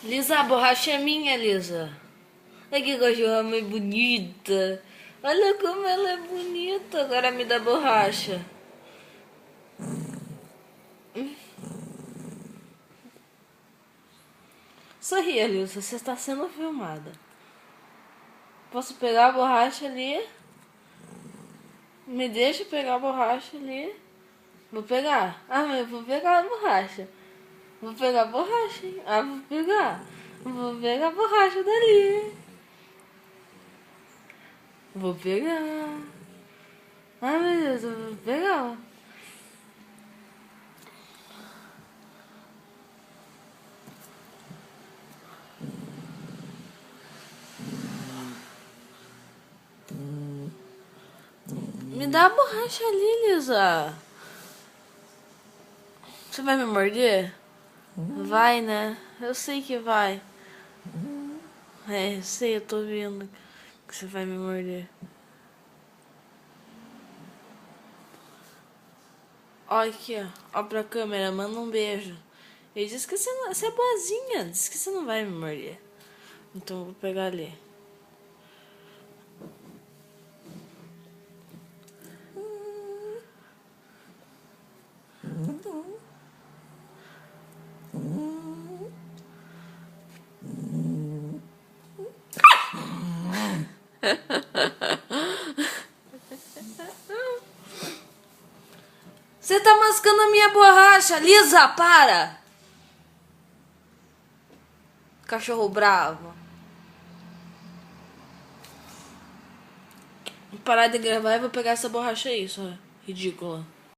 Lisa, a borracha é minha, Lisa. Olha que cachorra mais bonita. Olha como ela é bonita. Agora me dá borracha. Sorria, Lisa. Você está sendo filmada. Posso pegar a borracha ali? Me deixa pegar a borracha ali. Vou pegar. Ah, mas eu vou pegar a borracha. Vou pegar a borracha, hein? Ah, vou pegar. Vou pegar a borracha dali. Vou pegar. Ai, meu Deus, eu vou pegar. Me dá a borracha ali, Lisa. Você vai me morder? Vai, né? Eu sei que vai. É, eu sei, eu tô vendo que você vai me morder. Olha aqui, ó. Ó pra câmera, manda um beijo. Ele disse que você é boazinha. Disse que você não vai me morder. Então eu vou pegar ali. Você tá mascando a minha borracha, Lisa, para! Cachorro bravo. Vou parar de gravar e vou pegar essa borracha aí, só ridícula.